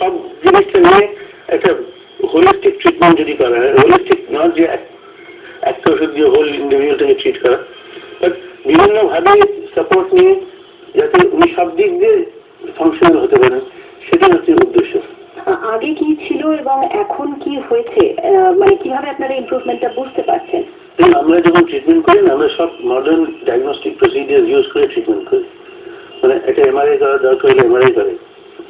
সব জিনিসটা নিয়ে একটা হোলিস্টিক ট্রিটমেন্ট যদি করা হয়, হোলিস্টিক নট যে একটা ওষুধ দিয়ে হোল ইন্ডিভিজুয়ালটাকে ট্রিট করা, বাট বিভিন্নভাবে সাপোর্ট নিয়ে যাতে উনি সব দিক দিয়ে ফাংশনাল হতে পারেন, সেটা হচ্ছে উদ্দেশ্য। আগে কি ছিল এবং এখন কি হয়েছে, মানে কিভাবে আপনারা ইমপ্রুভমেন্টটা বুঝতে পারছেন? আমরা যখন ট্রিটমেন্ট করি না, আমরা সব মডার্ন ডায়াগনস্টিক প্রসিডিয়ার ইউজ করে ট্রিটমেন্ট করি। মানে একটা এমআরআই করা দরকার হলে এমআরআই করে।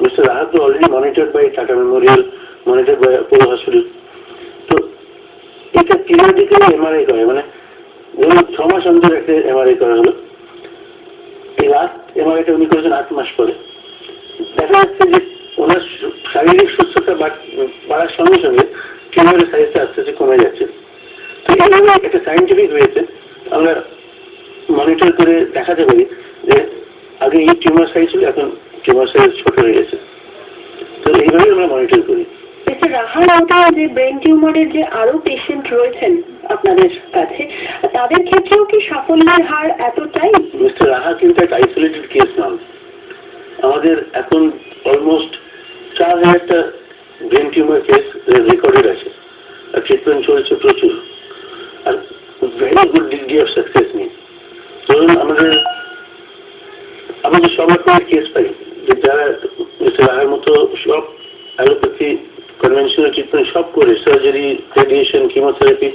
মিস্টার রাহাত তো already monitored by Tata Memorial, monitored by Apollo Hospital. তো এটা পিরিয়ডিক্যালি এমআরআই করে, মানে ধরুন 6 মাস অন্তর একটা এমআরআই করা হলো। এই লাস্ট এমআরআইটা উনি করেছেন 8 মাস পরে। দেখা যাচ্ছে যে ওনার শারীরিক সুস্থতা বাড়ার সঙ্গে সঙ্গে টিউমারের সাইজটা আস্তে আস্তে কমে যাচ্ছে। তো এইভাবে একটা সায়েন্টিফিক ওয়েতে আমরা মনিটর করে দেখাতে পারি যে আগে এই টিউমার সাইজ ছিল, এখন টিউমার সাইজ ছোট হয়ে গেছে। তো এইভাবেই আমরা মনিটর করি। মিস্টার রাহার আওতায় যে ব্রেন টিউমারের যে আরো পেশেন্ট রয়েছেন আপনাদের কাছে, তাদের ক্ষেত্রেও কি সাফল্যের হার এতটাই? মিস্টার রাহা কিন্তু একটা আইসোলেটেড কেস নন। আমাদের এখন অলমোস্ট 4000টা ব্রেন টিউমার কেস রেকর্ডেড আছে, আর ট্রিটমেন্ট চলছে প্রচুর, আর very good degree of success নিয়ে। ধরুন আমাদের সব রকমের কেস পাই, যে যারা মিস্টার রাহার মতো সব অ্যালোপ্যাথি কনভেনশনাল ট্রিটমেন্ট সব করে, সার্জারি, রেডিয়েশন, কিমোথেরাপি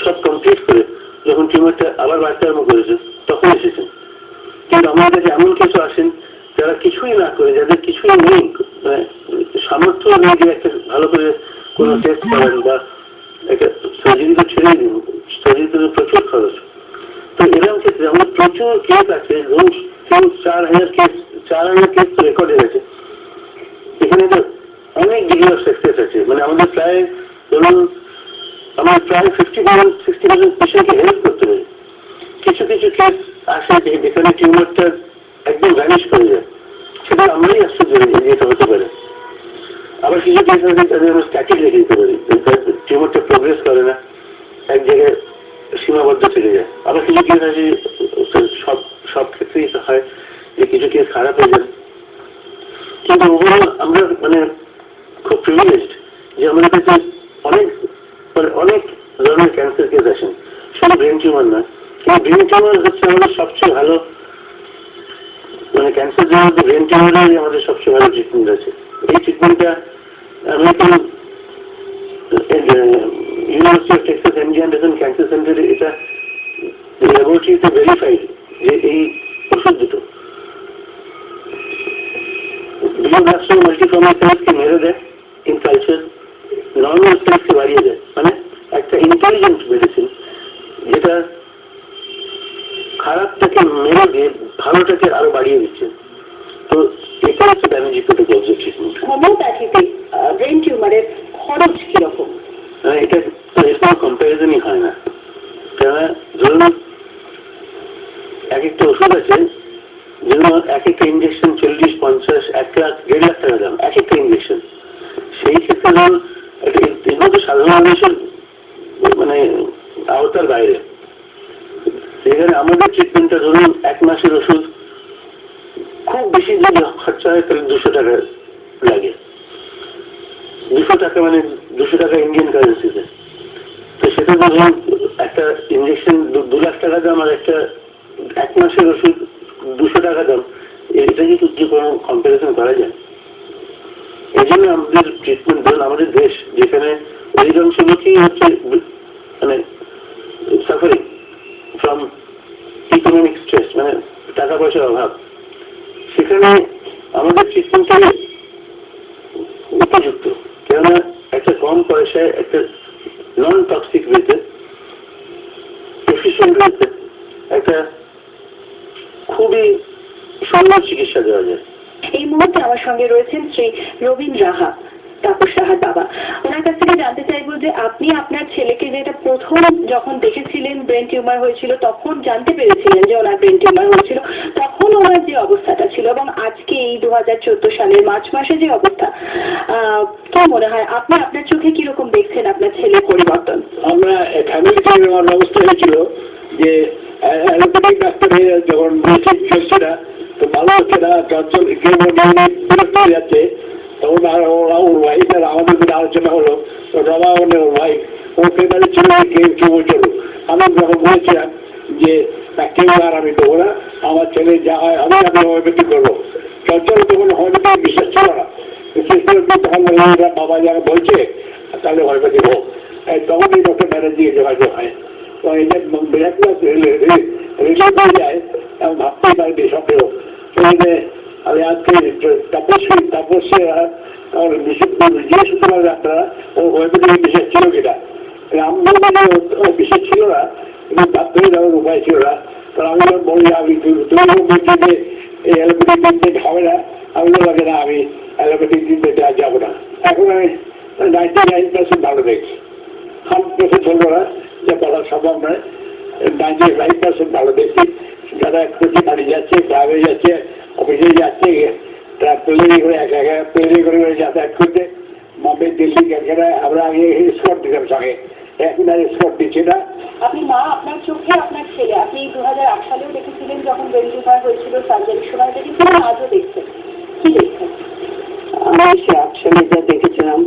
সব কমপ্লিট করে যখন টিউমারটা আবার বাড়তে আরম্ভ করেছে তখন এসেছেন। কিন্তু আমার কাছে এমন কিছু আসেন যারা কিছুই না করে, যাদের কিছুই নেই, মানে সামর্থ্য নেই যে একটা ভালো করে কোনো টেস্ট করেন বা একটা সার্জারি তো ছেড়েই দিন, সার্জারিতে তো প্রচুর খরচ। তো এরকম ক্ষেত্রে আমাদের প্রচুর কেস আছে, ধরুন 4000 কেস তো রেকর্ডেড আছে। এখানে তো অনেক ডিগ্রি অফ সাকসেস আছে। মানে আমাদের প্রায় ধরুন আমরা প্রায় 50-60% পেশেন্টকে হেল্প করতে পারি। কিছু কিছু কেস আসে যেখানে টিউমারটা একদম ভ্যানিশ করে যায়, সেটা আমরাই আশ্চর্য যেটা হতে পারে। আবার কিছু কেস আছে তাদের আমরা স্ট্যাটিক রেখে দিতে পারি, টিউমারটা প্রোগ্রেস করে না, এক জায়গায় সীমাবদ্ধ থেকে যায়। আবার কিছু কেস আছে, সব ক্ষেত্রেই হয় যে কিছু কেস খারাপ হয়ে যায়। কিন্তু ওভারঅল আমরা মানে খুব প্রিভিলেজড যে আমাদের কাছে অনেক ধরনের ক্যান্সার কেস আসেন, শুধু ব্রেন টিউমার নয়। কিন্তু ব্রেন টিউমার হচ্ছে আমাদের সবচেয়ে ভালো, মানে ক্যান্সার জন্য ব্রেন টিউমারেরই আমাদের সবচেয়ে ভালো ট্রিটমেন্ট আছে। এই ট্রিটমেন্টটা American university of Texas MG Anderson cancer সেন্টারে এটা ল্যাবরেটরিতে ভেরিফাইড যে এই ওষুধ দুটো গ্লিওব্লাস্টোমা মাল্টিফর্মিং সেলসকে মেরে দেয় ইন কালচার, নর্মাল সেলসকে বাড়িয়ে দেয়। মানে একটা ইন্টেলিজেন্ট মেডিসিন যেটা খারাপটাকে মেরে দিয়ে ভালোটাকে আরো বাড়িয়ে দিচ্ছে। তো এটা হচ্ছে ড্যামেজি প্রোটোকল যে ট্রিটমেন্ট। হোমিওপ্যাথিতে ব্রেন টিউমারের খরচ কিরকম? এটা এর কম্পারিজনই হয় না। কেননা ধরুন এক একটা ওষুধ আছে যেগুলো এক একটা ইঞ্জেকশন 40, 50, 1 লাখ, 1.5 লাখ টাকা দাম এক একটা ইঞ্জেকশন। সেই ক্ষেত্রে ধরুন এগুলো তো সাধারণ মানুষের মানে আওতার বাইরে। সেখানে আমাদের ট্রিটমেন্টটা ধরুন 1 মাসের ওষুধ খুব বেশি যদি খরচা হয় তাহলে 200 টাকা লাগে। 200 টাকা মানে 200 টাকা ইন্ডিয়ান কারেন্সিতে। তো সেটা ধরুন একটা ইঞ্জেকশন 2 লাখ টাকা দাম, আর একটা 1 মাসের ওষুধ 200 টাকা দাম। এটা কি কোনো কম্পারিজন করা যায়? এই জন্য আমাদের ট্রিটমেন্ট ধরুন আমাদের দেশ যেখানে অধিকাংশ লোকই হচ্ছে মানে সাফারিং ফ্রম ইকোনমিক স্ট্রেস, মানে টাকা পয়সার অভাব, সেখানে আমাদের ট্রিটমেন্টটা উপযুক্ত। কেননা একটা কম পয়সায় একটা নন টক্সিক ওয়েতে এফিসিয়েন্ট ওয়েতে একটা খুবই সুন্দর চিকিৎসা দেওয়া যায়। এই মুহূর্তে আমার সঙ্গে রয়েছেন শ্রী রবীন রাহা, তাপস রাহার বাবা। ওনার কাছ থেকে জানতে চাইবো যে আপনি আপনার ছেলেকে যেটা প্রথম যখন দেখেছিলেন ব্রেন টিউমার হয়েছিল, তখন জানতে পেরেছিলেন যে ওনার ব্রেন টিউমার হয়েছিল, তখন ওনার যে অবস্থাটা ছিল এবং আজকে এই 2014 সালের মার্চ মাসে যে অবস্থা, কি মনে হয় আপনি আপনার চোখে কিরকম দেখছেন আপনার ছেলের পরিবর্তন? আমরা ফ্যামিলিতে আমার অবস্থা হয়েছিল যে অ্যালোপ্যাথিক ডাক্তারে যখন বলছে চলছে না, তো ভালো হচ্ছে না, বিরক্ত হয়ে যাচ্ছে, তখন ওরা ওর ওয়াইফ আর আমাদের মধ্যে আলোচনা হলো, তো রমা মানে ওর ওয়াইফ, ওর ফেভারিট ছিল কেউ চুমো চলো। আমি যখন বলেছিলাম যে কেউ আর আমি দেবো না, আমার ছেলে যা হয় আমি হোমিওপ্যাথি করবো, চঞ্চল তখন হোমিওপ্যাথি বিশ্বাস ছিল না, তখন বাবা যারা বলছে তাহলে হোমিওপ্যাথি হোক, তখন এই ডক্টর ব্যানার্জি যোগাযোগ হয়। তো এটা বিরাট রিলিজ হয়ে যায়, আমি ভাবতেই পারিনি সবকেও। আমি আজকে তাপসী আমার জিজ্ঞেস করতে পারে ডাক্তাররা ও হোমিওপ্যাথি বিশ্বাস ছিল কিনা, আমার মানে বিশ্বাস ছিল না, কিন্তু ভাবতেই যাওয়ার উপায় ছিল না। কারণ আমি যখন বলি আমি তুমি বলছি যে এই অ্যালোপ্যাথিক ট্রিটমেন্ট হবে না, আমি তো লাগে না আমি অ্যালোপ্যাথিক ট্রিটমেন্টে আর যাবো না। এখন আমি 99% ভালো দেখছি, 100% বলবো না যে বলা সম্ভব নয়, 99% ভালো দেখছি। যারা খুশি বাড়ি যাচ্ছে, গ্রামে যাচ্ছে, অফিসে যাচ্ছে, প্লেনে করে একা একা প্লেনে করে যাতায়াত করতে, বম্বে দিল্লি ক্যালকাটা আমরা আগে স্পট দিতাম সঙ্গে, এখন আর স্পট দিচ্ছি না। আপনি মা, আপনার চোখে আপনার ছেলে, আপনি 2008 সালেও দেখেছিলেন যখন ব্রেন টিউমার হয়েছিল, সার্জারির সময় দেখেছিলেন, আজও দেখছেন, কি দেখছেন? আমি 8 সালে যা দেখেছিলাম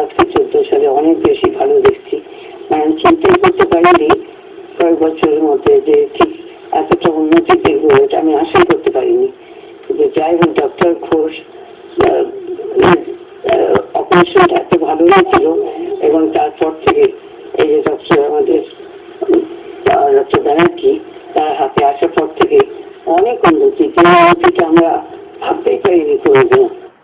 আজকে 14 সালে অনেক বেশি ভালো দেখছি। মানে চিন্তাই করতে পারিনি কয়েক বছরের মধ্যে যে ঠিক এতটা উন্নতি দেখবো, এটা আমি আশাই করতে পারিনি। কিন্তু যাই হোক, ডক্টর ঘোষ অপারেশনটা এত ভালো হয়েছিল, এবং তারপর থেকে এই যে ডক্টর আমাদের ডক্টর ব্যানার্জি তার হাতে আসার পর থেকে অনেক উন্নতি, যে উন্নতিটা আমরা ভাবতেই পারিনি কোনোদিন।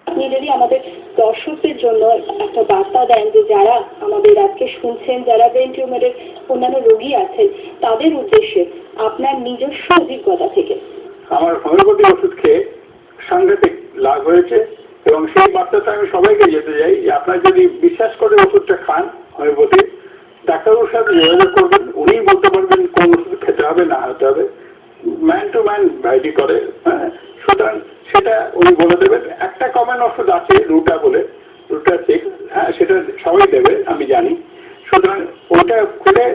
আপনি যদি আমাদের দর্শকদের জন্য একটা বার্তা দেন যে যারা আমাদের আজকে শুনছেন, যারা ব্রেন টিউমারের অন্যান্য রোগী আছেন, তাদের উদ্দেশ্যে আপনার নিজস্ব অভিজ্ঞতা থেকে। আমার হোমিওপ্যাথি ওষুধ খেয়ে সাংঘাতিক লাভ হয়েছে, এবং সেই বার্তাটা আমি সবাইকে যেতে চাই যে আপনারা যদি বিশ্বাস করে ওষুধটা খান হোমিওপ্যাথি, ডাক্তারবাবুর সাথে যোগাযোগ করবেন, উনিই বলতে পারবেন কোন ওষুধ খেতে হবে না হতে হবে, ম্যান টু ম্যান ভ্যারি করে। হ্যাঁ, সুতরাং সেটা উনি বলে দেবেন। একটা কমন ওষুধ আছে রুটা বলে, রুটা 6, হ্যাঁ সেটা সবাই দেবে আমি জানি। সুতরাং ওটা খুলে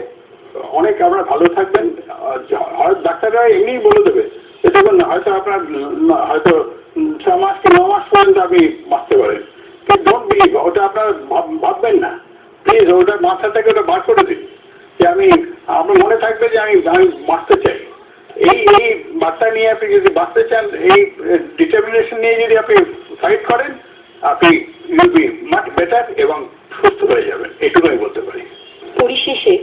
অনেক আমরা ভালো থাকবেন। ডাক্তাররা এমনিই বলে দেবে, দেখুন হয়তো আপনার হয়তো 6 মাস কি 9 মাস পর্যন্ত আপনি বাঁচতে পারেন, কিন্তু ডোন্ট বিলিভ, ওটা আপনার ভাববেন না প্লিজ, ওটা মাথা থেকে ওটা বার করে দিন যে আপনার মনে থাকবে যে আমি বাঁচতে চাই। এই বার্তা নিয়ে আপনি যদি বাঁচতে চান, এই ডিটারমিনেশন নিয়ে যদি আপনি ফাইট করেন, আপনি উইল বি মাচ বেটার এবং সুস্থ হয়ে যাবেন, এটুকু আমি বলতে পারি। পরিশেষে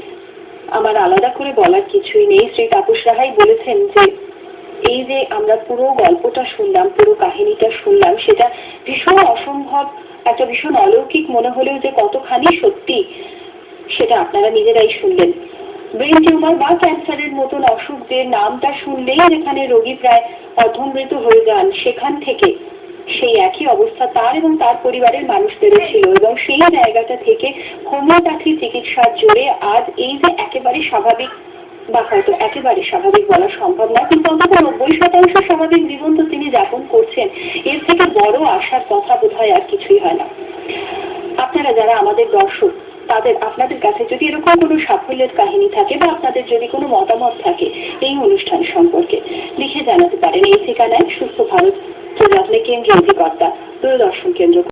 আমার আলাদা করে বলার কিছুই নেই। শ্রী তাপস রাহাই বলেছেন যে এই যে আমরা পুরো গল্পটা শুনলাম, পুরো কাহিনীটা শুনলাম, সেটা ভীষণ অসম্ভব, একটা ভীষণ অলৌকিক মনে হলেও যে কতখানি সত্যি সেটা আপনারা নিজেরাই শুনলেন। ব্রেন টিউমার বা ক্যান্সারের মতন অসুখ যে নামটা শুনলেই যেখানে রোগী প্রায় অর্ধমৃত হয়ে যান, সেখান থেকে সেই একই অবস্থা তার এবং তার পরিবারের মানুষদেরও ছিল, এবং সেই জায়গাটা থেকে হোমিওপ্যাথি চিকিৎসার জোরে আজ এই যে একেবারে স্বাভাবিক, বা হয়তো একেবারে স্বাভাবিক বলা সম্ভব নয়, কিন্তু অন্তত 90% স্বাভাবিক জীবন তো তিনি যাপন করছেন। এর থেকে বড় আশার কথা বোধহয় আর কিছুই হয় না। আপনারা যারা আমাদের দর্শক, আপনাদের কাছে যদি এরকম কোনো সাফল্যের কাহিনী থাকে বা আপনাদের যদি কোনো মতামত থাকে এই অনুষ্ঠান সম্পর্কে, লিখে জানাতে পারেন এই ঠিকানায়। সুস্থ ভারত যত্নে কেন্দ্রীয় অধিকর্তা, দূরদর্শন কেন্দ্র।